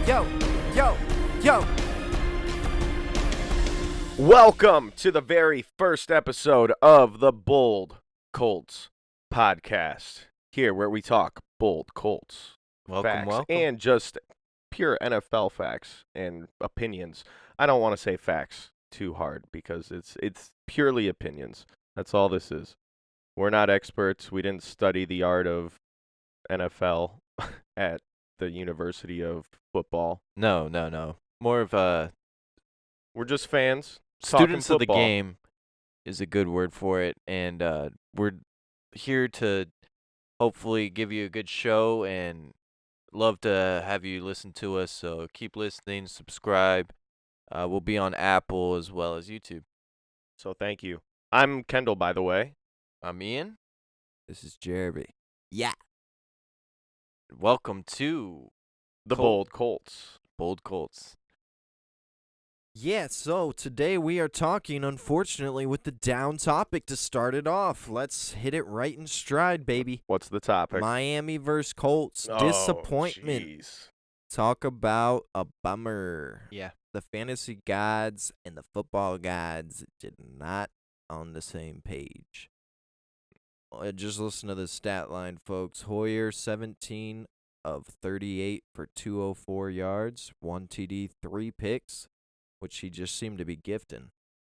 yo, yo, yo. Welcome to the very first episode of the Bold Colts podcast. Here where we talk bold Colts facts and just pure NFL facts and opinions. I don't want to say facts too hard because it's purely opinions. That's all this is. We're not experts. We didn't study the art of NFL at the University of Football. No. More of a We're just fans. students of the football. game is a good word for it, and we're here to hopefully give you a good show and love to have you listen to us. So keep listening, subscribe. We'll be on Apple as well as YouTube. So thank you. I'm Kendall, by the way. I'm Ian. This is Jeremy. Yeah. Welcome to The Bold Colts. Bold Colts. Yeah, so today we are talking, unfortunately, with the down topic to start it off. Let's hit it right in stride, baby. What's the topic? Miami versus Colts. Disappointment. Jeez. Talk about a bummer. Yeah. The fantasy gods and the football gods did not on the same page. Just listen to the stat line, folks. Hoyer, 17 of 38 for 204 yards, 1 TD, 3 picks, which he just seemed to be gifting.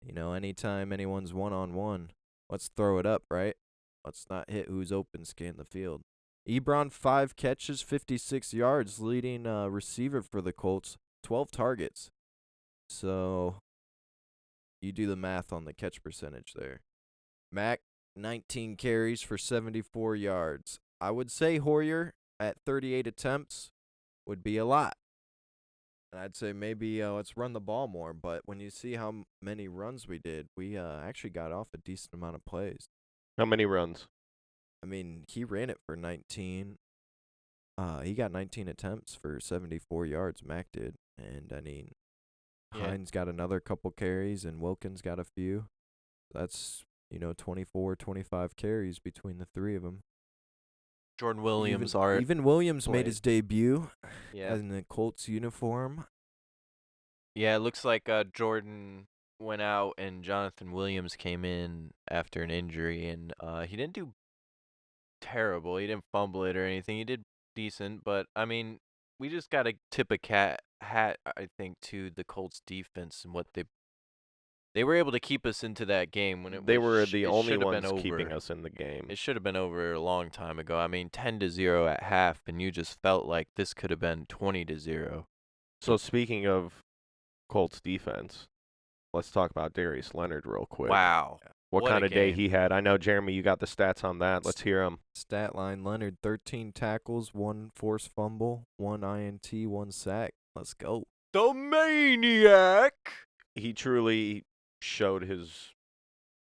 You know, anytime anyone's one-on-one, let's throw it up, right? Let's not hit who's open, scan the field. Ebron, 5 catches, 56 yards, leading receiver for the Colts, 12 targets. So, you do the math on the catch percentage there. Mac, 19 carries for 74 yards. I would say Hoyer at 38 attempts would be a lot. And I'd say maybe let's run the ball more. But when you see how many runs we did, we actually got off a decent amount of plays. How many runs? I mean, he ran it for 19. He got 19 attempts for 74 yards, Mac did. And, I mean, Hines got another couple carries, and Wilkins got a few. That's, 24, 25 carries between the three of them. Jordan Williams Even Williams played. made his debut Yeah. in the Colts uniform. Yeah, it looks like Jordan went out and Jonathan Williams came in after an injury, and he didn't do terrible. He didn't fumble it or anything. He did decent, but, I mean, we just got to tip a hat, I think, to the Colts defense and what they were able to keep us into that game when They were the it only should have ones been keeping over. us in the game. It should have been over a long time ago. I mean, 10-0 at half, and you just felt like this could have been 20-0. So speaking of Colts defense, let's talk about Darius Leonard real quick. Wow. What What kind a of day game. he had. I know, Jeremy, you got the stats on that. Let's hear them. Stat line, Leonard, 13 tackles, 1 forced fumble, 1 INT, 1 sack. Let's go. The Maniac! He truly showed his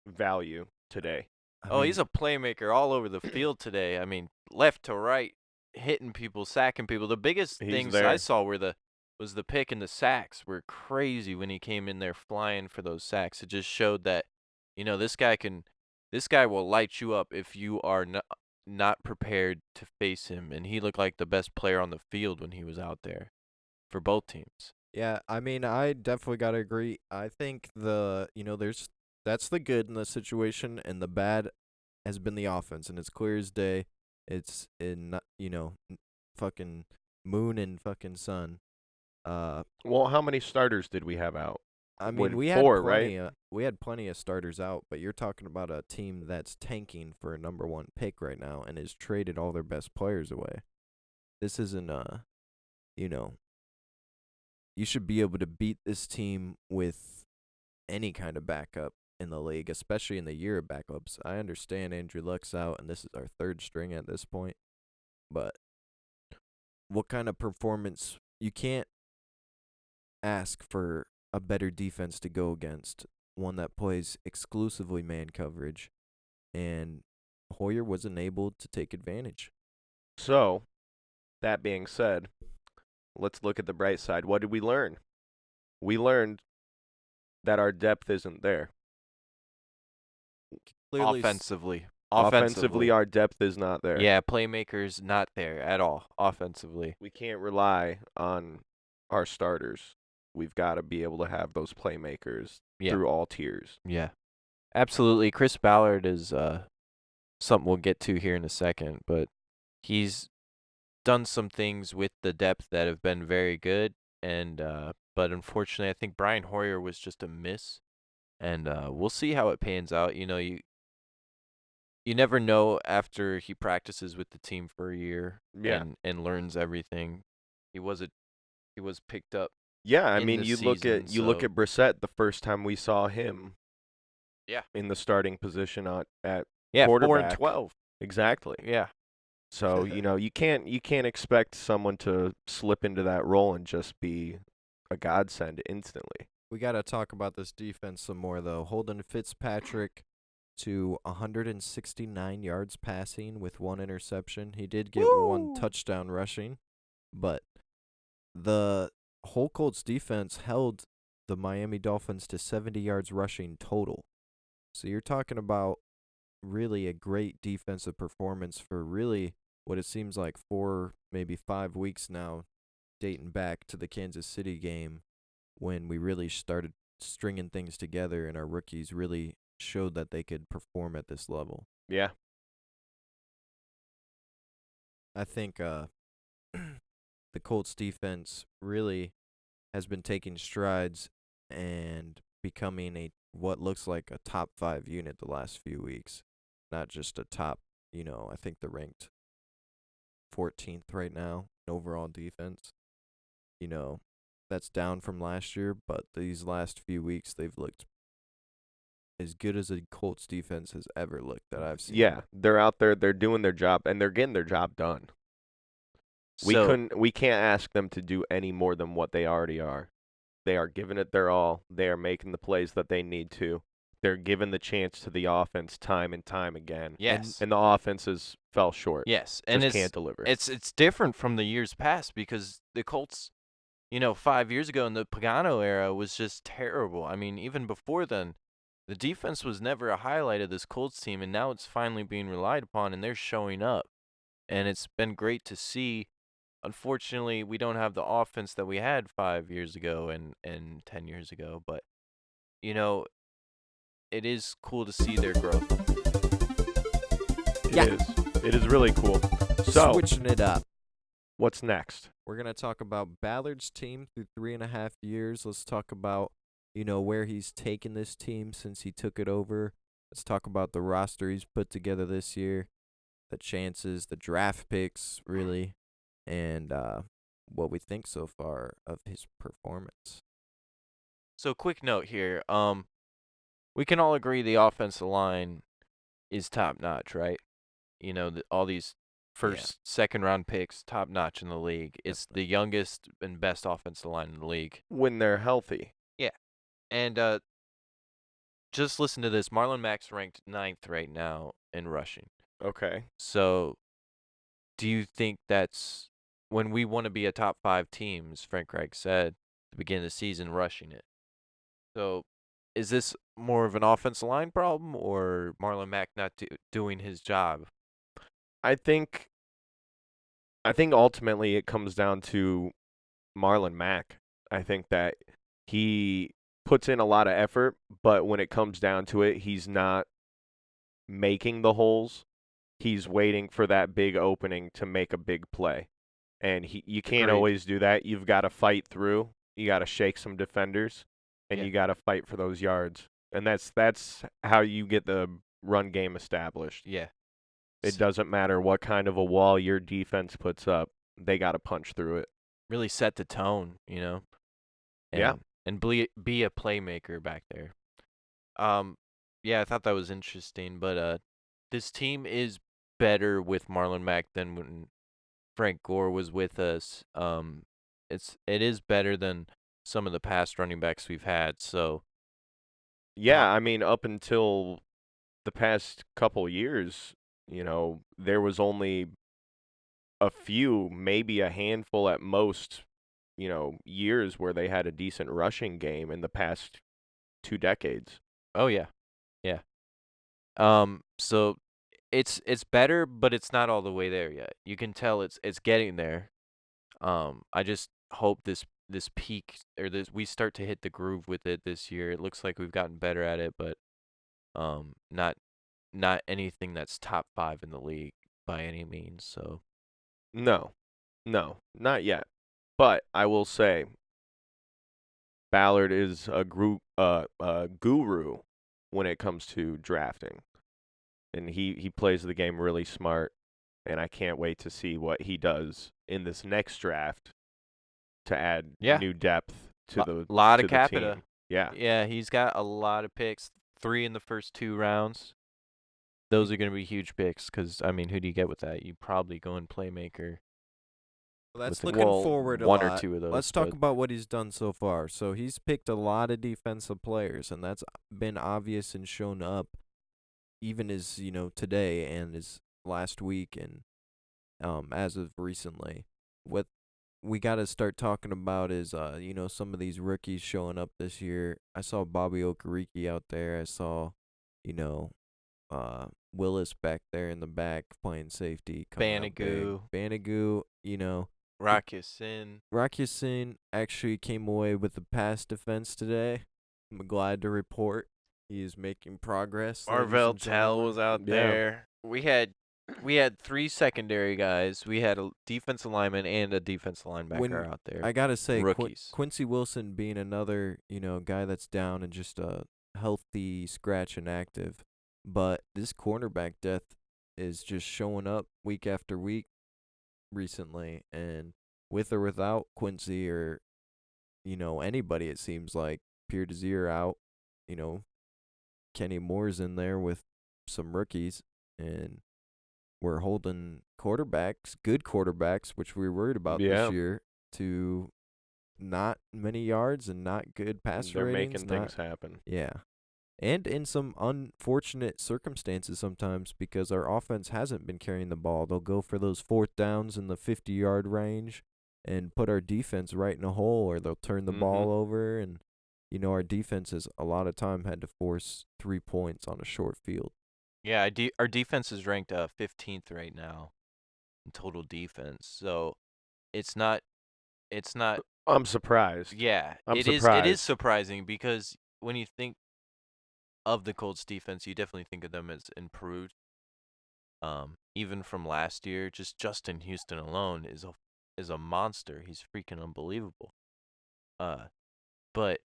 value today. He's a playmaker all over the field today. I mean, left to right, hitting people, sacking people. The biggest He's things there. I saw was the pick and the sacks were crazy when he came in there flying for those sacks. It just showed that, this guy will light you up if you are not prepared to face him. And he looked like the best player on the field when he was out there for both teams. Yeah, I mean, I definitely got to agree. I think that's the good in the situation, and the bad has been the offense, and it's clear as day. It's in, fucking moon and fucking sun. Well, how many starters did we have out? I What, mean, we had 4, plenty right? we had plenty of starters out, but you're talking about a team that's tanking for a number 1 pick right now and has traded all their best players away. This isn't you should be able to beat this team with any kind of backup in the league, especially in the year of backups. I understand Andrew Luck's out, and this is our 3rd string at this point, but what kind of performance? You can't ask for a better defense to go against, one that plays exclusively man coverage, and Hoyer wasn't able to take advantage. So, that being said, let's look at the bright side. What did we learn? We learned that our depth isn't there. Clearly, Offensively. Offensively, our depth is not there. Yeah, playmakers not there at all offensively. We can't rely on our starters. We've got to be able to have those playmakers through all tiers. Yeah. Absolutely. Chris Ballard is something we'll get to here in a second, but he's done some things with the depth that have been very good, and but unfortunately, I think Brian Hoyer was just a miss, and we'll see how it pans out. You never know after he practices with the team for a year and learns everything. He was picked up. Yeah, I in mean, the you look season, at Brissett the first time we saw him. Yeah. In the starting position at quarterback. 4-12. Exactly. Yeah. So, you can't expect someone to slip into that role and just be a godsend instantly. We got to talk about this defense some more, though. Holden Fitzpatrick to 169 yards passing with 1 interception. He did get 1 touchdown rushing, but the whole Colts defense held the Miami Dolphins to 70 yards rushing total. So you're talking about really a great defensive performance for really what it seems like 4, maybe 5 weeks now, dating back to the Kansas City game when we really started stringing things together and our rookies really showed that they could perform at this level. Yeah. I think the Colts defense really has been taking strides and becoming what looks like a top 5 unit the last few weeks. Not just a top, I think they're ranked 14th right now in overall defense. That's down from last year, but these last few weeks they've looked as good as a Colts defense has ever looked that I've seen. Yeah, they're out there, they're doing their job, and they're getting their job done. We can't ask them to do any more than what they already are. They are giving it their all. They are making the plays that they need to. They're giving the chance to the offense time and time again. Yes. And the offenses fell short. Yes. And it can't deliver. It's different from the years past because the Colts, 5 years ago in the Pagano era was just terrible. I mean, even before then, the defense was never a highlight of this Colts team, and now it's finally being relied upon, and they're showing up. And it's been great to see. Unfortunately, we don't have the offense that we had 5 years ago and 10 years ago, but, it is cool to see their growth. It is really cool. So, switching it up. What's next? We're going to talk about Ballard's team through 3.5 years. Let's talk about, where he's taken this team since he took it over. Let's talk about the roster he's put together this year, the chances, the draft picks, really, and what we think so far of his performance. So, quick note here. We can all agree the offensive line is top-notch, right? All these first, second-round picks, top-notch in the league. It's the youngest and best offensive line in the league. When they're healthy. Yeah. And just listen to this. Marlon Mack's ranked 9th right now in rushing. Okay. So, do you think that's when we want to be a top 5 team, as Frank Reich said, at the beginning of the season, rushing it? So, is this more of an offensive line problem or Marlon Mack not doing his job? I think ultimately it comes down to Marlon Mack. I think that he puts in a lot of effort, but when it comes down to it, he's not making the holes. He's waiting for that big opening to make a big play. And you can't always do that. You've got to fight through. You got to shake some defenders, and you got to fight for those yards. And that's how you get the run game established. Yeah. It doesn't matter what kind of a wall your defense puts up. They got to punch through it. Really set the tone, And, And be a playmaker back there. Yeah, I thought that was interesting. But this team is better with Marlon Mack than when Frank Gore was with us. It is better than some of the past running backs we've had. So. Yeah, I mean, up until the past couple years, there was only a few, maybe a handful at most, years where they had a decent rushing game in the past 2 decades. Oh yeah. Yeah. So it's better, but it's not all the way there yet. You can tell it's getting there. I just hope this this peak or this we start to hit the groove with it this year. It looks like we've gotten better at it, but not anything that's top 5 in the league by any means. So No, not yet. But I will say, Ballard is a guru when it comes to drafting, and he plays the game really smart. And I can't wait to see what he does in this next draft to add new depth to the lot to of the capita. team. Yeah. Yeah, he's got a lot of picks. 3 in the first 2 rounds. Those are going to be huge picks because, I mean, who do you get with that? You probably go in playmaker. Well, that's looking forward a lot. lot. Or 2 of those. Let's talk about what he's done so far. So he's picked a lot of defensive players, and that's been obvious and shown up even as, today and as last week and as of recently. What we got to start talking about is, some of these rookies showing up this year. I saw Bobby Okereke out there. I saw, Willis back there in the back playing safety. Banagoo, Rakusin actually came away with the pass defense today. I'm glad to report he is making progress. Marvell Tell was out there. We had 3 secondary guys. We had a defensive lineman and a defensive linebacker out there. I gotta say, rookies. Quincy Wilson being another guy that's down and just a healthy scratch and active, but this cornerback depth is just showing up week after week recently, and with or without Quincy or anybody, it seems like Pierre Desir out, Kenny Moore's in there with some rookies, and we're holding good quarterbacks, which we were worried about this year, to not many yards and not good pass ratings. They're making things happen. Yeah. And in some unfortunate circumstances sometimes, because our offense hasn't been carrying the ball. They'll go for those 4th downs in the 50-yard range and put our defense right in a hole, or they'll turn the ball over. And, our defense has a lot of time had to force 3 points on a short field. Yeah, our defense is ranked 15th right now in total defense. So it's not. I'm surprised. Yeah, It is surprising because when you think of the Colts defense, you definitely think of them as improved. Even from last year, just Justin Houston alone is a monster. He's freaking unbelievable. But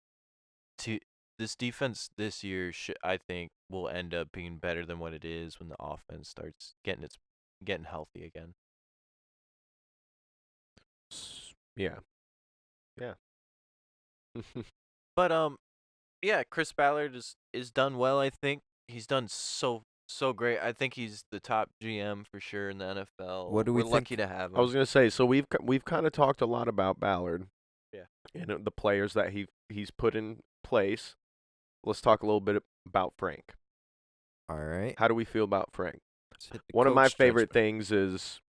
this defense this year, I think, will end up being better than what it is when the offense starts getting healthy again. Yeah. But yeah, Chris Ballard is done well. I think he's done so great. I think he's the top GM for sure in the NFL. What do we We're lucky to have him. I was gonna say, so we've kind of talked a lot about Ballard. Yeah. And the players that he's put in place. Let's talk a little bit about Frank. All right. How do we feel about Frank? One of my favorite things is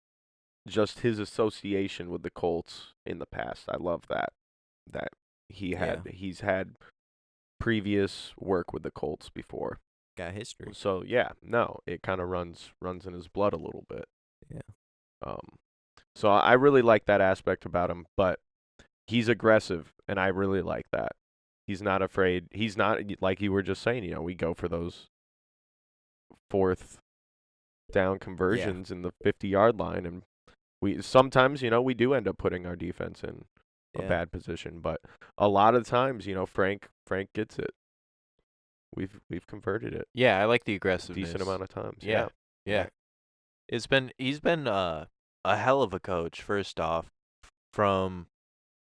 just his association with the Colts in the past. I love that he's had previous work with the Colts before. Got history. So it kind of runs in his blood a little bit. Yeah. So I really like that aspect about him, but he's aggressive, and I really like that. He's not afraid. He's not, like you were just saying, we go for those 4th down conversions in the 50-yard line, and we sometimes, we do end up putting our defense in a bad position, but a lot of times, Frank gets it. We've converted it. Yeah, I like the aggressiveness. Decent amount of times. Yeah. He's been a hell of a coach. First off, from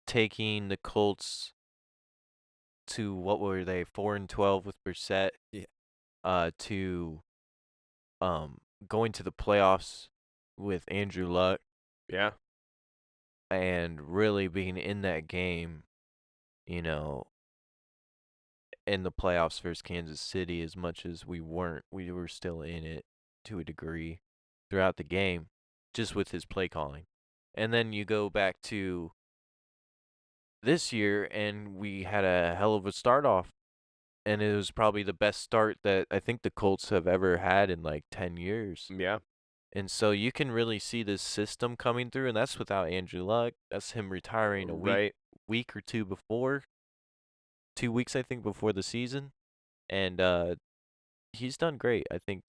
taking the Colts to what were they 4-12 with Brissett, to going to the playoffs with Andrew Luck, and really being in that game, in the playoffs versus Kansas City. As much as we weren't, we were still in it to a degree throughout the game, just with his play calling. And then you go back to this year, and we had a hell of a start off, and it was probably the best start that I think the Colts have ever had in like 10 years. Yeah. And so you can really see this system coming through, and that's without Andrew Luck. That's him retiring a week or 2 before. 2 weeks, I think, before the season. And he's done great. I think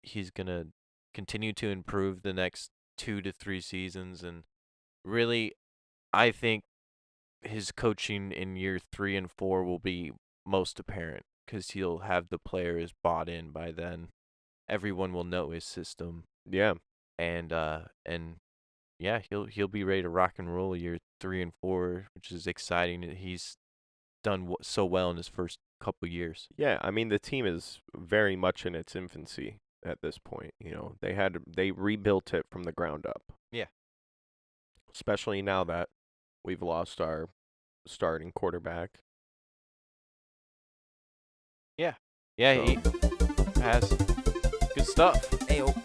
he's going to continue to improve the next 2 to 3 seasons. And really, I think his coaching in year 3 and 4 will be most apparent because he'll have the players bought in by then. Everyone will know his system. Yeah. And yeah, he'll be ready to rock and roll year 3 and 4, which is exciting. He's done so well in his first couple years. Yeah, I mean the team is very much in its infancy at this point. They rebuilt it from the ground up. Yeah. Especially now that we've lost our starting quarterback. Yeah. Yeah, he has good stuff. Ayo.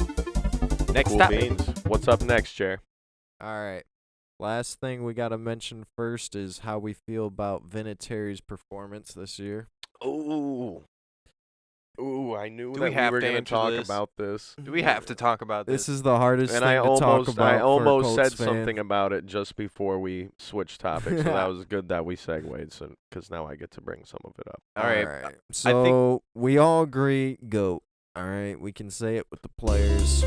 Next Cool topic. beans. What's up next, Jer? All right. Last thing we got to mention first is how we feel about Vinatieri's performance this year. Ooh, I knew Do that we have were to going to talk answer this? about this. Do we have to talk about this? This is the hardest And thing to talk about. I for a almost Colts said fan. something about it just before we switched topics, so that was good that we segued, because now I get to bring some of it up. All right. So we all agree, GOAT. All right. We can say it with the players.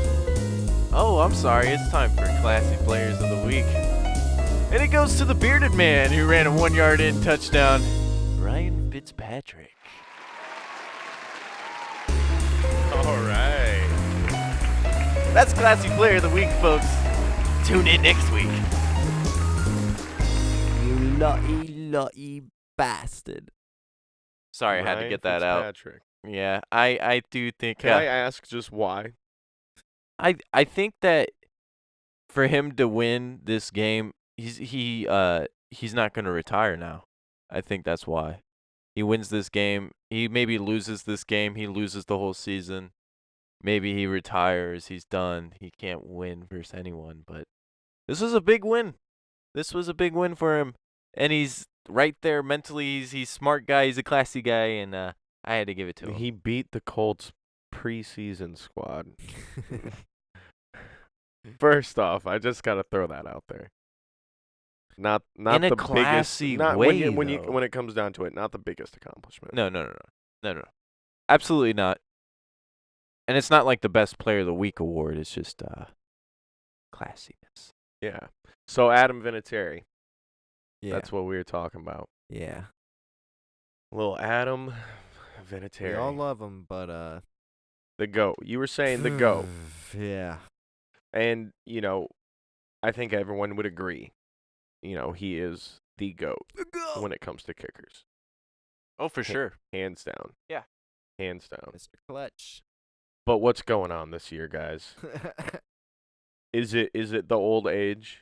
Oh, I'm sorry. It's time for Classy Players of the Week. And it goes to the bearded man who ran a 1-yard in touchdown, Ryan Fitzpatrick. All right. That's Classy Player of the Week, folks. Tune in next week. You lucky bastard. Sorry, I had to get that out. Yeah, I do think. Can I ask just why? I think that for him to win this game, he's not going to retire now. I think that's why. He wins this game. He maybe loses this game. He loses the whole season. Maybe he retires. He's done. He can't win versus anyone. But this was a big win. This was a big win for him. And he's right there mentally. He's a smart guy. He's a classy guy. And I had to give it to him. He beat the Colts preseason squad. First off, I just got to throw that out there. Not in the a classy biggest. Not way, when it comes down to it, not the biggest accomplishment. No. Absolutely not. And it's not like the best player of the week award. It's just classiness. Yeah. So Adam Vinatieri. Yeah. That's what we were talking about. Yeah. Little Adam Vinatieri. We all love him, but the GOAT. You were saying the GOAT. Yeah. And, I think everyone would agree. He is the GOAT when it comes to kickers. Oh, for sure. Hands down. Yeah. Hands down. Mr. Clutch. But what's going on this year, guys? Is it the old age?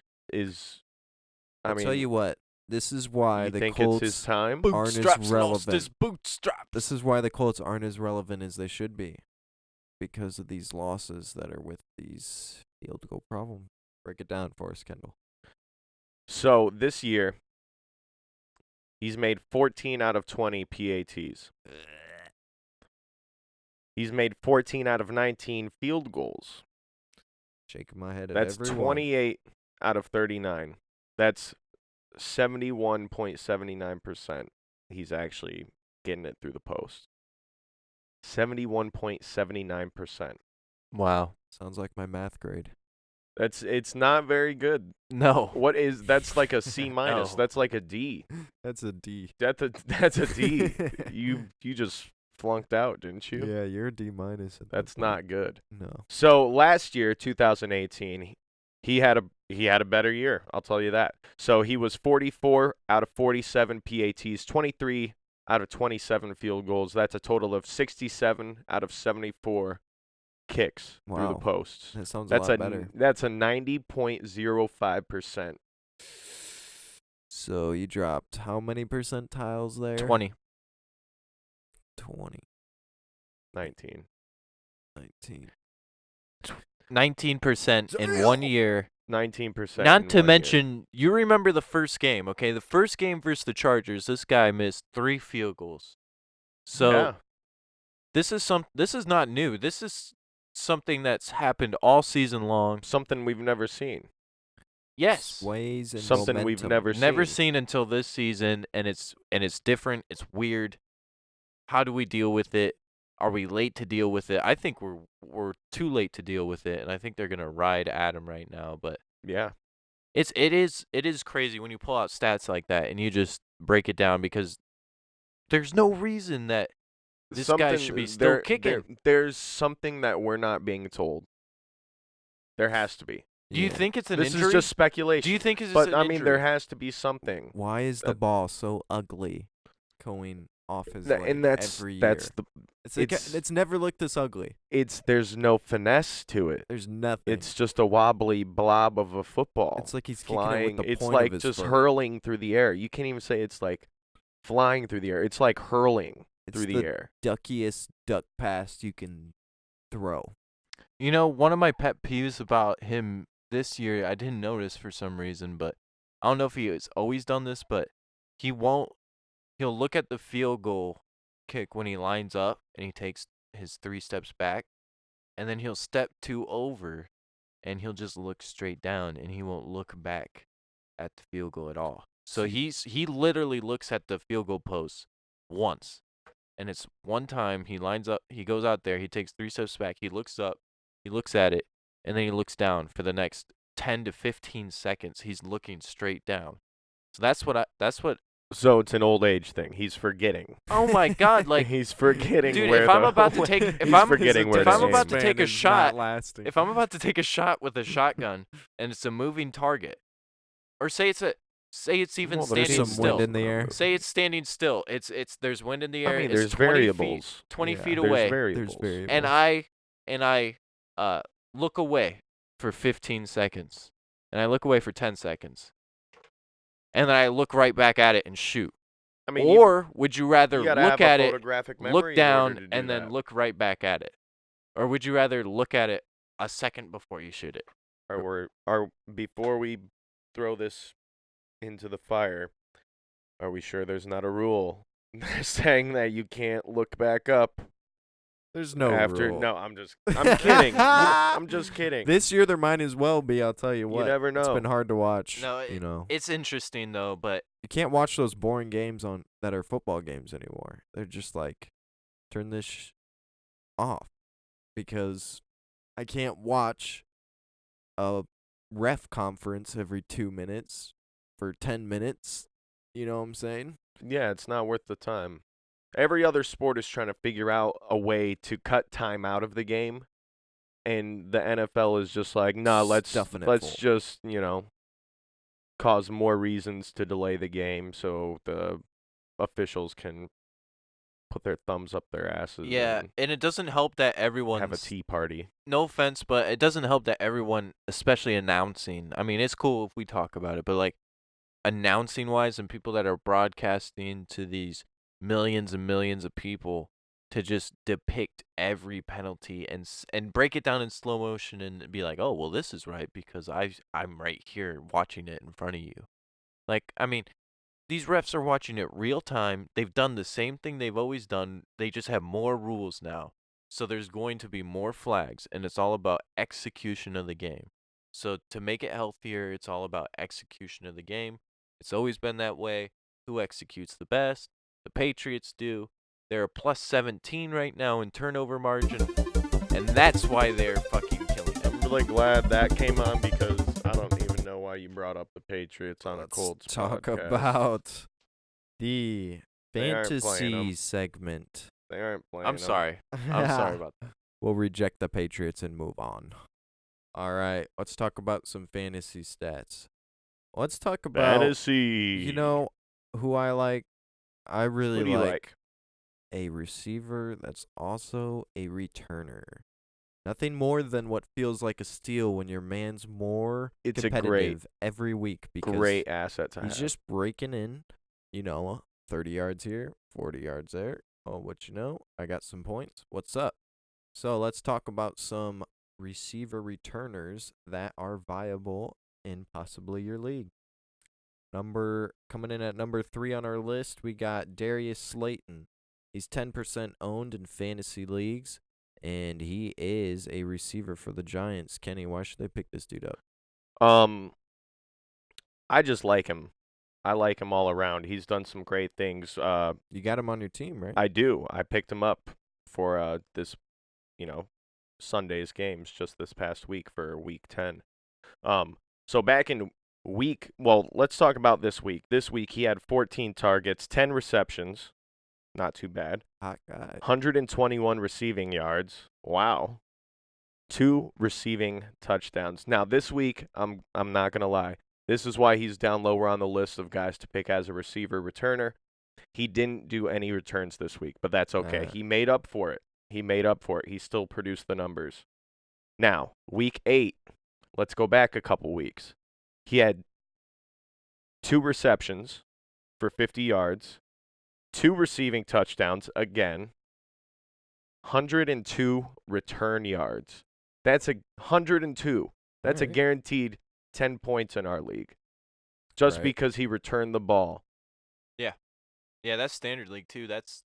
I'll tell you what. This is why the think Colts it's his time? aren't as relevant. His bootstraps. This is why the Colts aren't as relevant as they should be, because of these losses that are with these field goal problems. Break it down for us, Kendall. So this year, he's made 14 out of 20 PATs. He's made 14 out of 19 field goals. Shaking my head at That's everyone. 28 out of 39. That's 71.79%. He's actually getting it through the post. 71.79%. Wow. Sounds like my math grade. It's not very good. No. That's like a C minus. No. That's like a D. That's a D. That's a D. You just flunked out, didn't you? Yeah, you're a D minus. That's not good. No. So last year, 2018, he had a better year. I'll tell you that. So he was 44 out of 47 PATs, 23 out of 27 field goals. That's a total of 67 out of 74 kicks through the posts. That sounds a lot better. That's a 90.05%. So you dropped how many percentiles there? 20. 20. 19. 19% in 1 year. 19%. Not to mention, you remember the first game, okay? The first game versus the Chargers, this guy missed 3 field goals. So yeah. this is not new. This is something that's happened all season long. Something we've never seen. Yes. Sways and Something momentum. we've never Never seen. seen until this season, and it's different. It's weird. How do we deal with it? Are we late to deal with it? I think we're too late to deal with it, and I think they're gonna ride Adam right now. But Yeah. it is crazy when you pull out stats like that and you just break it down because there's no reason that this guy should be still kicking. There's something that we're not being told. There has to be. Do you think it's an This injury? is just speculation. Do you think it's But an I mean, injury? there has to be something. Why is the ball so ugly going off his leg And that's every year? that's the it's never looked this ugly. there's no finesse to it. There's nothing. It's just a wobbly blob of a football. It's like he's flying. kicking it with the It's point like of his just foot. hurling through the air. You can't even say it's like flying through the air. It's like hurling through the air. Duckiest duck pass you can throw. You know, one of my pet peeves about him this year, I didn't notice for some reason, but I don't know if he has always done this, but he'll look at the field goal kick when he lines up and he takes his 3 steps back, and then he'll step 2 over and he'll just look straight down and he won't look back at the field goal at all. So he literally looks at the field goal post once. And it's one time he lines up, he goes out there, he takes 3 steps back, he looks up, he looks at it, and then he looks down for the next 10 to 15 seconds. He's looking straight down. So that's what So it's an old age thing. He's forgetting. Oh my God! Like he's forgetting. dude, where if I'm the about to whole- take, if he's I'm forgetting where if the I'm game about to is. take a shot, lasting. if I'm about to take a shot with a shotgun and it's a moving target, or say it's even Well, there's standing some still. wind in the air. Say it's standing still. There's wind in the air. I mean, it's there's 20 variables. Feet, 20 Yeah, feet There's away. variables. There's And I look away for 15 seconds, and I look away for 10 seconds, and then I look right back at it and shoot. I mean, Or would you rather you gotta look have at a it, photographic memory look in order down, to do and then that. look right back at it? Or would you rather look at it a second before you shoot it? Before we throw this into the fire, are we sure there's not a rule saying that you can't look back up There's no after? rule. No, I'm kidding. I'm just kidding. This year there might as well be. I'll tell you what. You never know. It's been hard to watch. No, you know. It's interesting though, but You can't watch those boring games that are football games anymore. They're just like, turn this off, because I can't watch a ref conference every 2 minutes for 10 minutes. You know what I'm saying? Yeah, it's not worth the time. Every other sport is trying to figure out a way to cut time out of the game, and the NFL is just like, nah, let's Stuffing it full. just, cause more reasons to delay the game so the officials can put their thumbs up their asses. yeah, and it doesn't help that everyone's have a tea party. No offense, but it doesn't help that everyone, especially announcing. I mean, it's cool if we talk about it, but like announcing wise and people that are broadcasting to these millions and millions of people to just depict every penalty and break it down in slow motion and be like, "Oh, well this is right because I'm right here watching it in front of you." Like, I mean, these refs are watching it real time. They've done the same thing they've always done. They just have more rules now. So there's going to be more flags, and it's all about execution of the game. So to make it healthier, it's all about execution of the game. It's always been that way. Who executes the best? The Patriots do. They're a plus 17 right now in turnover margin, and that's why they're fucking killing them. I'm really glad that came on because I don't even know why you brought up the Patriots on a Colts talk podcast. about the They aren't playing 'em. fantasy segment. They aren't playing. I'm sorry. I'm sorry about that. We'll reject the Patriots and move on. All right, let's talk about some fantasy stats. Let's talk about Fantasy. You know who I like? I really What do you like? a receiver that's also a returner. Nothing more than what feels like a steal when your man's more It's a competitive every week because Great asset to he's have. just breaking in, 30 yards here, 40 yards there. Oh, what you know? I got some points. What's up? So let's talk about some receiver returners that are viable in possibly your league. Coming in at number 3 on our list, we got Darius Slayton. He's 10% owned in fantasy leagues, and he is a receiver for the Giants. Kenny, why should they pick this dude up? I just like him. I like him all around. He's done some great things. You got him on your team, right? I do. I picked him up for this, Sunday's games just this past week for week 10. So back in let's talk about this week. This week he had 14 targets, 10 receptions. Not too bad. Hot guy. 121 receiving yards. Wow. 2 receiving touchdowns. Now this week, I'm not gonna lie. This is why he's down lower on the list of guys to pick as a receiver returner. He didn't do any returns this week, but that's okay. He made up for it. He still produced the numbers. Now, week 8, let's go back a couple weeks. He had 2 receptions for 50 yards, 2 receiving touchdowns again, 102 return yards. That's 102. That's a guaranteed 10 points in our league. Just because he returned the ball. Yeah. Yeah, that's standard league too. That's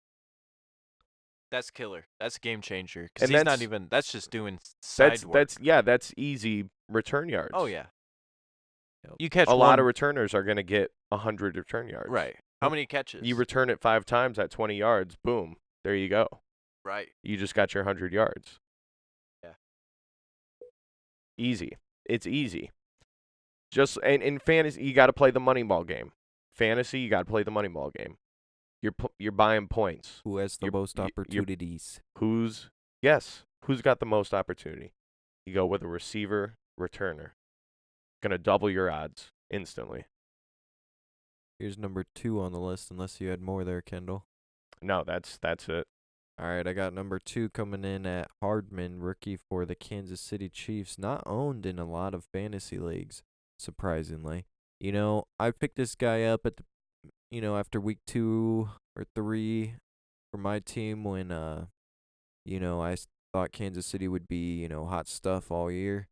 killer. That's a game changer. Because he's not even. That's just doing side work. That's easy return yards. Oh yeah. You catch a lot of returners are going to get 100 return yards. Right. How many catches? You return it 5 times at 20 yards. Boom. There you go. Right. You just got your 100 yards. Yeah. Easy. It's easy. Just and in fantasy, you got to play the money ball game. Fantasy, you got to play the money ball game. You're buying points. Who has the most opportunities? Who's got the most opportunity? You go with a receiver, returner. Gonna double your odds instantly. Here's number 2 on the list, unless you had more there, Kendall. No, that's it. All right, I got number 2 coming in at Hardman, rookie for the Kansas City Chiefs, not owned in a lot of fantasy leagues, surprisingly. I picked this guy up at after week 2 or 3 for my team when I thought Kansas City would be, hot stuff all year.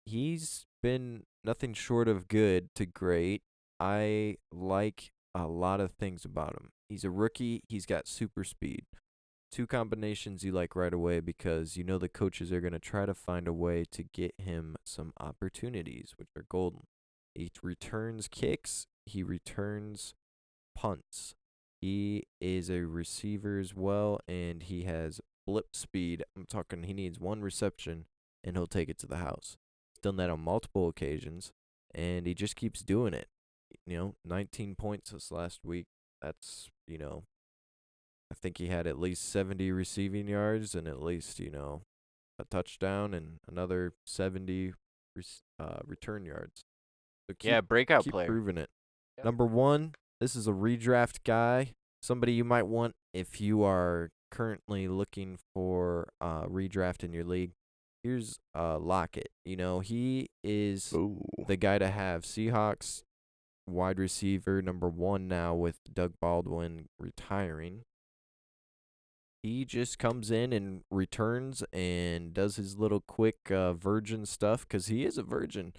He's been nothing short of good to great. I like a lot of things about him. He's a rookie. He's got super speed. 2 combinations you like right away because the coaches are going to try to find a way to get him some opportunities, which are golden. He returns kicks. He returns punts. He is a receiver as well, and he has blip speed. I'm talking he needs 1 reception, and he'll take it to the house. He's done that on multiple occasions, and he just keeps doing it. 19 points this last week. That's, I think he had at least 70 receiving yards and at least, a touchdown and another 70 return yards. So breakout keep player. Proving it. Yep. Number 1, this is a redraft guy. Somebody you might want if you are currently looking for redraft in your league. Here's Lockett. He is the guy to have. Seahawks wide receiver number 1 now with Doug Baldwin retiring. He just comes in and returns and does his little quick virgin stuff because he is a virgin.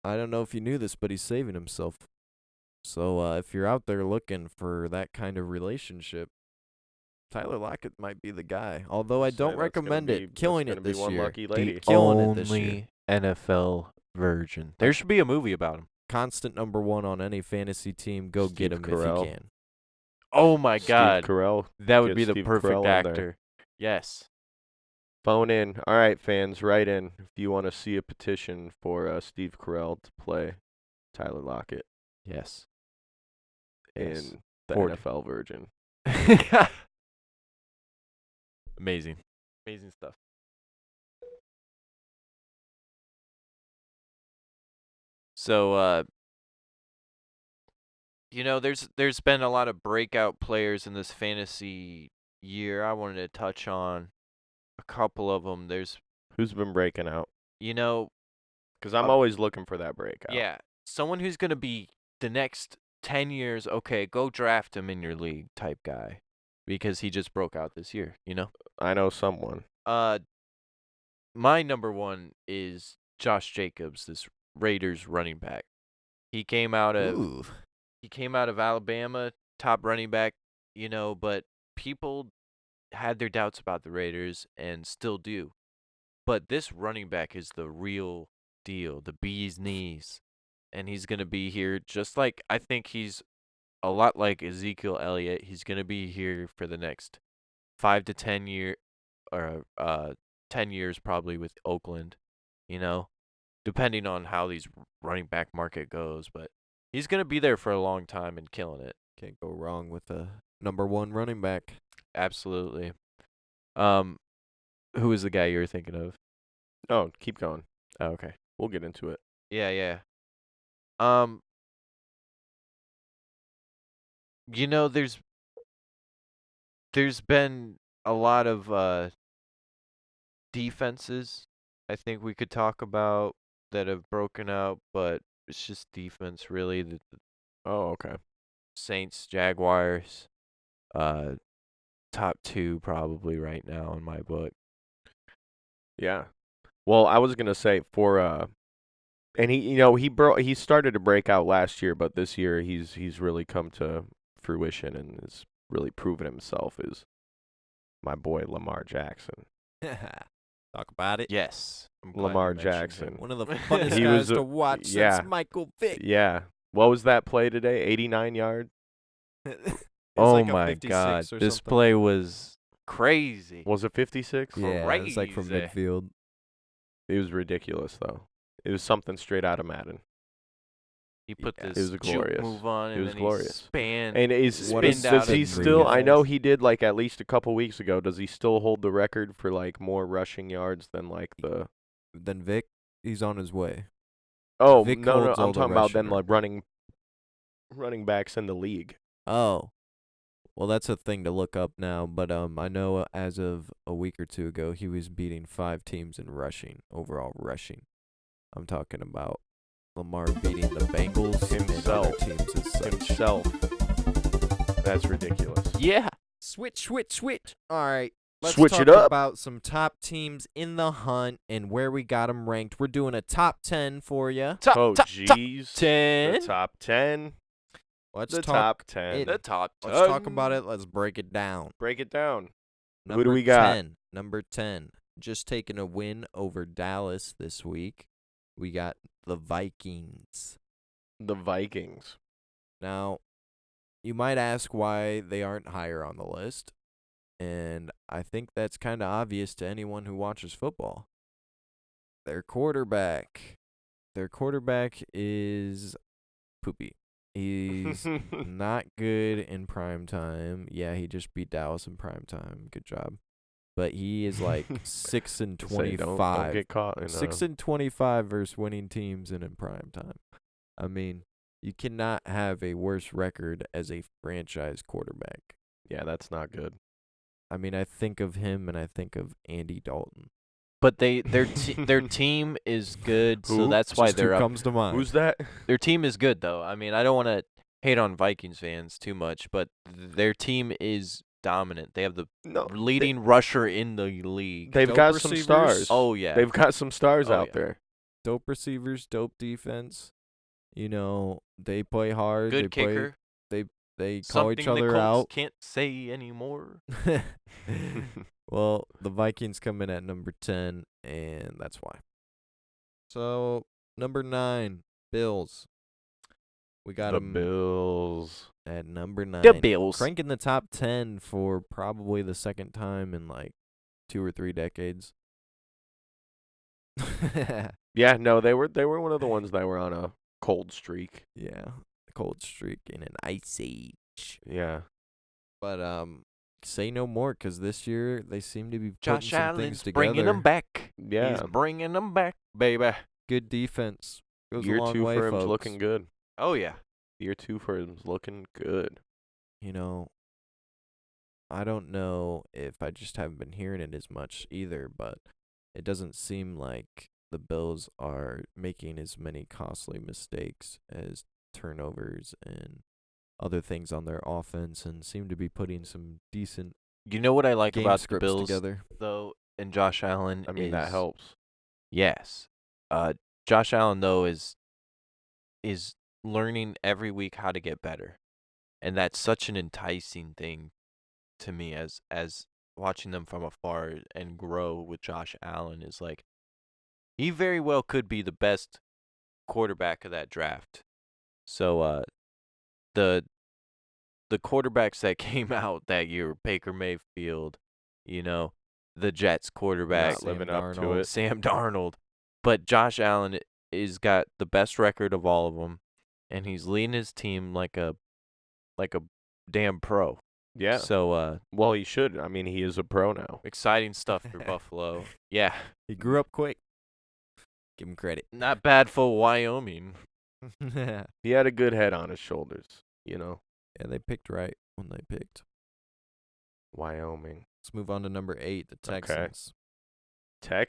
I don't know if you knew this, but he's saving himself. So if you're out there looking for that kind of relationship, Tyler Lockett might be the guy. Although I don't recommend it. Killing it this year. Lucky lady. Killing it this year. NFL virgin. There should be a movie about him. Constant number 1 on any fantasy team. Go get him Carell. if you can. Oh my God. Steve Carell. That would be the Steve perfect Carell in there. actor. Yes. Phone in. All right, fans, write in if you want to see a petition for Steve Carell to play Tyler Lockett. Yes. In the 40. NFL virgin. Amazing. Amazing stuff. So, there's been a lot of breakout players in this fantasy year. I wanted to touch on a couple of them. Who's been breaking out? Because I'm always looking for that breakout. Yeah, someone who's going to be the next 10 years, okay, go draft him in your league type guy because he just broke out this year, I know someone. My number 1 is Josh Jacobs, this Raiders running back. He came out of Alabama, top running back, but people had their doubts about the Raiders and still do. But this running back is the real deal, the bee's knees. and he's going to be here just like I think he's a lot like Ezekiel Elliott. He's going to be here for the next 5 to 10 or 10 years probably with Oakland, you know, depending on how these running back market goes, but he's going to be there for a long time and killing it. Can't go wrong with a number 1 running back. Absolutely. Who is the guy you were thinking of? Oh, keep going. Oh, okay. We'll get into it. Yeah. You know, there's been a lot of defenses I think we could talk about that have broken out, but it's just defense really. The Oh, okay. Saints, Jaguars, top 2 probably right now in my book. Yeah. Well, I was gonna say and he started to break out last year, but this year he's really come to fruition and has really proven himself as my boy Lamar Jackson. Talk about it. Yes. Lamar Jackson. One of the funnest guys to watch since Michael Vick. Yeah. What was that play today? 89 yards? Oh like my God. This play was crazy. Was it 56? Yeah, it was like from midfield. It was ridiculous, though. It was something straight out of Madden. He put this it was glorious. move on, and it was then glorious. He span. And does he still? I know he did like at least a couple weeks ago. Does he still hold the record for like more rushing yards than Than Vic? He's on his way. Oh Vic no, holds I'm talking about then record. like running backs in the league. Oh, well, that's a thing to look up now. But I know as of a week or 2 ago, he was beating 5 teams in overall rushing. I'm talking about Lamar beating the Bengals himself. And other teams as such. Himself. That's ridiculous. Yeah. Switch. All right. Let's Switch talk it up. about some top teams in the hunt and where we got them ranked. We're doing a top 10 for you. Oh, jeez. 10. The top 10. Let's the talk top 10. The top 10. Let's talk about it. Let's break it down. Break it down. Number Who do we got? Number 10. Just taking a win over Dallas this week. We got the Vikings. The Vikings. Now, you might ask why they aren't higher on the list. And I think that's kind of obvious to anyone who watches football. Their quarterback is poopy. He's not good in prime time. Yeah, he just beat Dallas in prime time. Good job. But he is like 6-25. Don't get caught in 6-25 versus winning teams and in prime time. I mean, you cannot have a worse record as a franchise quarterback. Yeah, that's not good. I mean, I think of him and I think of Andy Dalton. But their team is good, so that's why they're who up. Comes to mind. Who's that? Their team is good, though. I mean, I don't want to hate on Vikings fans too much, but their team is dominant. They have the leading rusher in the league. They've got some stars. Oh, yeah. They've got some stars out there. Dope receivers, dope defense. You know, they play hard. Good kicker. They call each other out. out. Colts can't say anymore. Well, the Vikings come in at number 10, and that's why. So, number 9, Bills. We got them Bills at number 9. The Bills. Cranking the top 10 for probably the second time in like 2 or 3 decades. Yeah, no, they were one of the ones that were on a cold streak. Yeah, a cold streak in an ice age. Yeah. But say no more, because this year they seem to be putting Josh some Allen's things together. bringing them back. Yeah. He's bringing them back, baby. Good defense. Goes Year a long 2 way, for him's folks. looking good. Oh, yeah. Year 2 for him's looking good. You know, I don't know if I just haven't been hearing it as much either, but it doesn't seem like the Bills are making as many costly mistakes as turnovers and other things on their offense, and seem to be putting some decent You know what I like game about the scripts Bills, together. though, and Josh Allen I mean, is, that helps. Yes. Josh Allen, though, is learning every week how to get better. And that's such an enticing thing to me as watching them from afar and grow with Josh Allen is like, he very well could be the best quarterback of that draft. So the quarterbacks that came out that year were Baker Mayfield, the Jets quarterback, Not living up to it. Sam Darnold. But Josh Allen is got the best record of all of them, and he's leading his team like a damn pro. Yeah. So well, he should. I mean, he is a pro now. Exciting stuff for Buffalo. Yeah. He grew up quick. Give him credit. Not bad for Wyoming. He had a good head on his shoulders, Yeah, they picked right when they picked Wyoming. Let's move on to number 8, the Texans. Okay.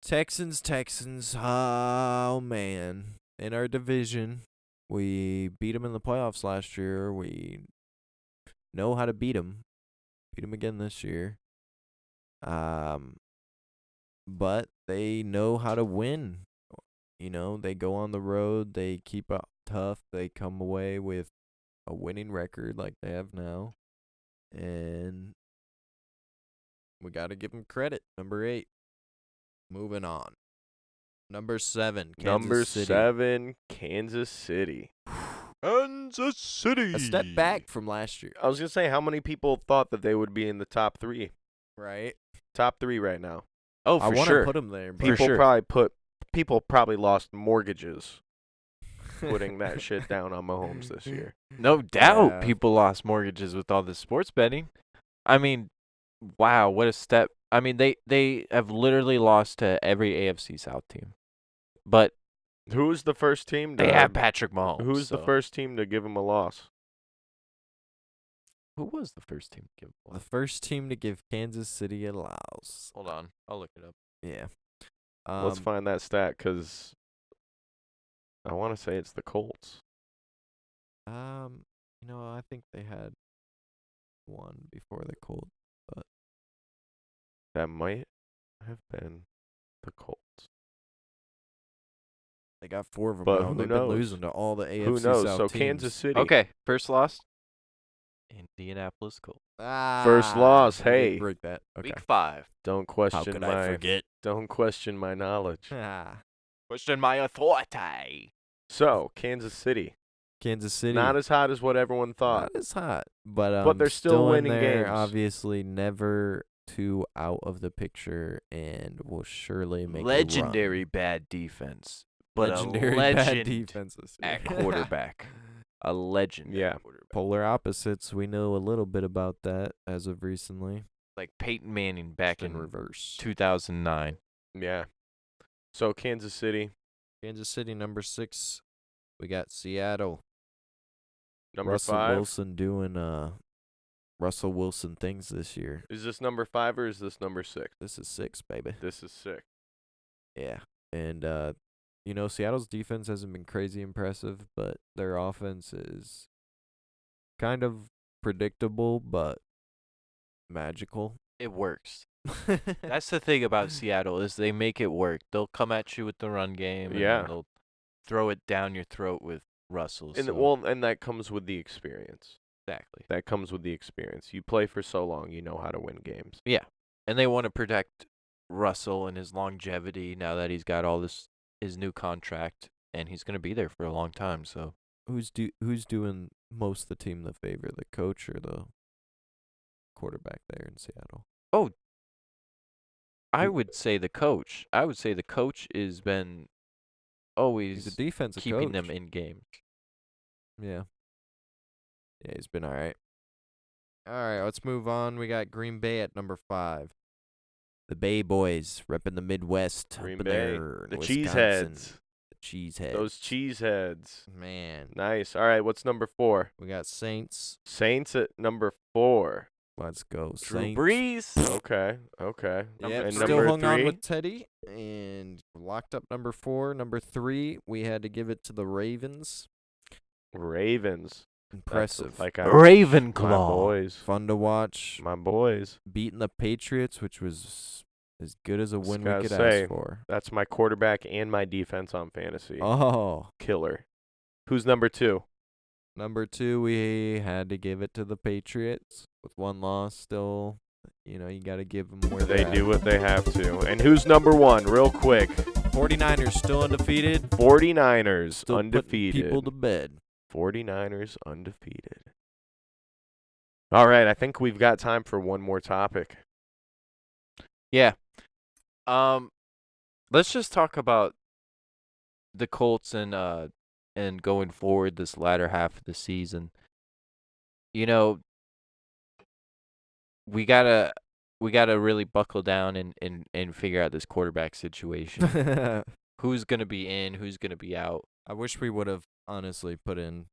Texans. Oh, man. In our division, we beat them in the playoffs last year. We know how to beat them. Beat them again this year. But they know how to win. They go on the road. They keep up tough. They come away with a winning record like they have now. And we got to give them credit. Number 8. Moving on. Number 7, Kansas City. Kansas City. Kansas City. A step back from last year. I was going to say, how many people thought that they would be in the top 3? Right? Top 3 right now. Oh, for sure. I want to put them there. People probably lost mortgages putting that shit down on Mahomes this year. No doubt people lost mortgages with all this sports betting. I mean, wow, what a step. I mean, they have literally lost to every AFC South team. But who's the first team? They have Patrick Mahomes. Who's the first team to give him a loss? Who was the first team to give him a loss? The first team to give Kansas City a loss. Hold on. I'll look it up. Yeah. Let's find that stat because I want to say it's the Colts. I think they had one before the Colts, but that might have been the Colts. They got 4 of them. But now. who They've knows? been losing to all the AFC Who knows? South So teams. Kansas City. Okay, first loss. Indianapolis Colts. First loss. I Hey, didn't break that. Okay. Week 5. don't How question could I forget? Don't question my knowledge. Question my authority. So Kansas City, not as hot as what everyone thought. Not as hot, but they're still winning in there, games. Obviously, never too out of the picture, and will surely make legendary bad defense, but legendary a legend bad defenses at quarterback. A legend. Yeah. Quarterback. Polar opposites. We know a little bit about that as of recently. Like Peyton Manning back in reverse 2009. Yeah. So Kansas City, number 6. We got Seattle. number Russell 5. Wilson doing Russell Wilson things this year. Is this number 5 or is this number 6? This is 6, baby. This is 6. Yeah. And Seattle's defense hasn't been crazy impressive, but their offense is kind of predictable but magical. It works. That's the thing about Seattle is they make it work. They'll come at you with the run game. And Yeah. they'll throw it down your throat with Russell. And that comes with the experience. Exactly. That comes with the experience. You play for so long, you know how to win games. Yeah. And they want to protect Russell and his longevity now that he's got his new contract, and he's going to be there for a long time. So who's doing most of the team the favor, the coach or the quarterback there in Seattle? Oh, I would say the coach. I would say the coach has been always He's a defensive keeping coach. them in games. Yeah. Yeah, he's been all right. All right, let's move on. We got Green Bay at number 5. The Bay Boys repping the Midwest. Green up in Bay. there in The Wisconsin. Cheeseheads. The Cheeseheads. Those cheeseheads. Man. Nice. All right, what's number 4? We got Saints. Saints at number 4. Let's go. Drew Saints. Brees. Okay. Yep, And still number hung 3? on with Teddy and locked up number 4. Number 3, we had to give it to the Ravens. Ravens. Impressive. Like my Ravenclaw. boys. Fun to watch. My boys. Beating the Patriots, which was as good as a Just win we gotta could say, ask for. That's my quarterback and my defense on fantasy. Oh. Killer. Who's number 2? Number 2, we had to give it to the Patriots. With one loss still, you got to give them where They they're do at. what they have to. And who's number 1? Real quick. 49ers still undefeated. 49ers still undefeated. Putting people to bed. 49ers undefeated. All right, I think we've got time for one more topic. Yeah. Let's just talk about the Colts and going forward this latter half of the season. You know, we gotta really buckle down and figure out this quarterback situation. Who's gonna be in? Who's gonna be out? I wish we would have honestly put in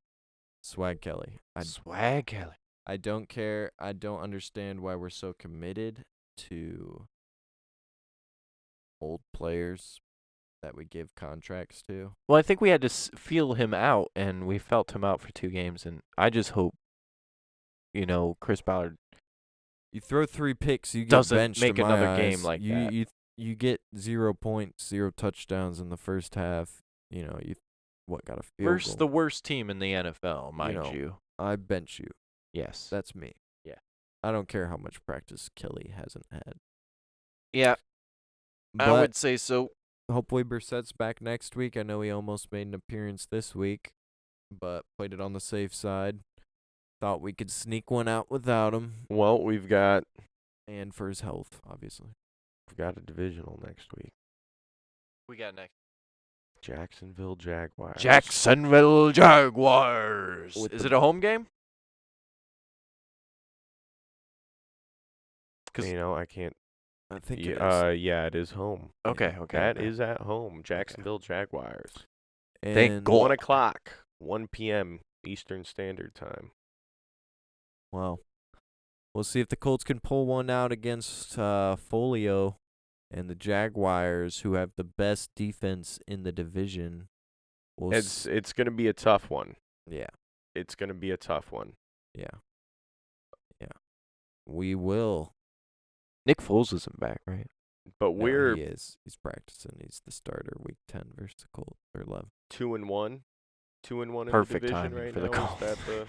Swag Kelly. Swag Kelly. I don't care. I don't understand why we're so committed to old players that we give contracts to. Well, I think we had to feel him out, and we felt him out for 2 games, and I just hope, Chris Ballard. You throw 3 picks, you get doesn't benched. make in my another eyes. game like that. You get 0 points, 0 touchdowns in the first half. You got a field Versus goal. the worst team in the NFL, mind you. I bench you. Yes. That's me. Yeah. I don't care how much practice Kelly hasn't had. Yeah, But I would say so. hopefully Brissett's back next week. I know he almost made an appearance this week, but played it on the safe side. Thought we could sneak one out without him. Well, we've got for his health, obviously. a divisional next week. We got next. Jacksonville Jaguars. Jacksonville Jaguars. Is it a home game? I can't. I think it is. Yeah, it is home. Okay. That is at home. Jacksonville Jaguars. And 1 o'clock, 1 p.m. Eastern Standard Time. Well, we'll see if the Colts can pull one out against Folio and the Jaguars, who have the best defense in the division. It's going to be a tough one. Yeah. It's going to be a tough one. Yeah. We will. Nick Foles isn't back, right? But No, he is. He's practicing. He's the starter week 10 versus the Colts, or 11. 2-1. 2-1 in Perfect the division timing right for now. the Colts. Is that the...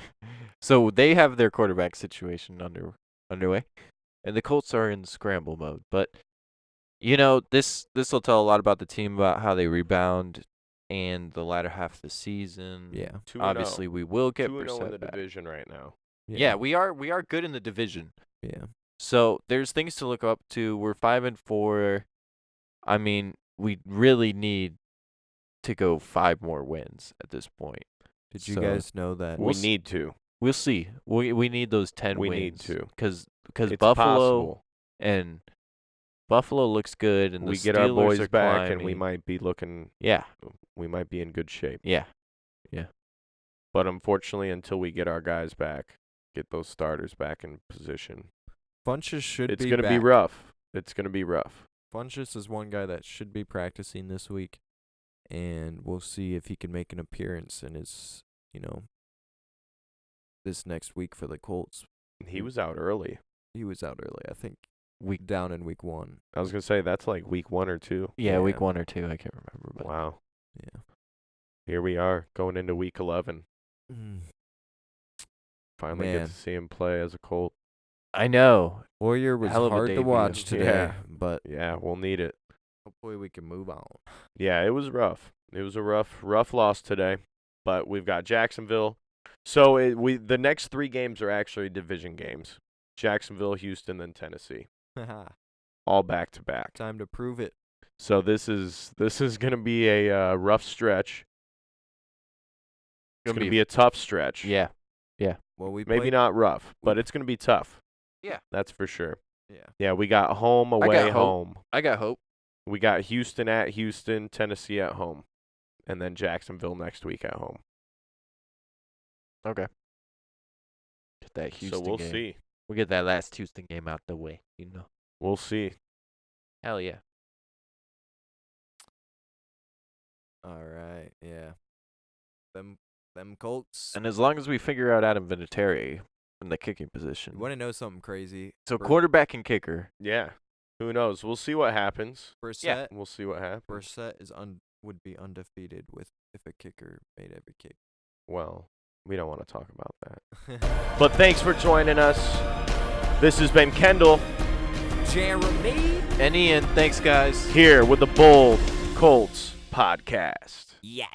So they have their quarterback situation underway, and the Colts are in scramble mode. But this will tell a lot about the team, about how they rebound and the latter half of the season. Yeah. 2-0. Obviously, we will get 2-0 in Brissett the back. division right now. Yeah, we are good in the division. Yeah. So there's things to look up to. We're 5-4. I mean, we really need to go 5 more wins at this point. Did you guys know that? We need to. We'll see. We need those 10 We wins. need to. Because It's Buffalo possible. and Buffalo looks good, and We the get our Steelers boys are back, and we climbing. might be looking. Yeah. We might be in good shape. Yeah. But unfortunately, until we get our guys back, get those starters back in position, Funchess should it's be going to be back. rough. It's going to be rough. Funchess is one guy that should be practicing this week, and we'll see if he can make an appearance in his, this next week for the Colts. He was out early. He was out early, I think. Down in week 1. I was going to say, that's like week 1 or 2. Yeah, week 1 or 2. I can't remember. But Wow. Yeah. Here we are, going into week 11. Finally get Man. to see him play as a Colt. I know. Warrior was Hell of a hard to debut. watch today, Yeah. but Yeah, we'll need it. hopefully we can move on. Yeah, it was rough. It was a rough loss today. But we've got Jacksonville. So the next 3 games are actually division games. Jacksonville, Houston, then Tennessee. All back to back. Time to prove it. So this is going to be a rough stretch. It's going to be a tough stretch. Yeah. Well, we Maybe played, not rough, but it's going to be tough. Yeah. That's for sure. Yeah. Yeah, we got home, away, got hope. home. I got hope. We got Houston at Houston, Tennessee at home, and then Jacksonville next week at home. Okay. Get that Houston So we'll game. see. We'll get that last Houston game out the way, We'll see. Hell yeah. All right. Yeah. Them Colts. And as long as we figure out Adam Vinatieri in the kicking position. You want to know something crazy? So quarterback and kicker. Yeah. Who knows? We'll see what happens. Brissett. We'll see what happens. Brissett would be undefeated if a kicker made every kick. Well, we don't want to talk about that. But thanks for joining us. This has been Kendall Jeremy. And Ian, thanks guys. here with the Bold Colts podcast. Yeah.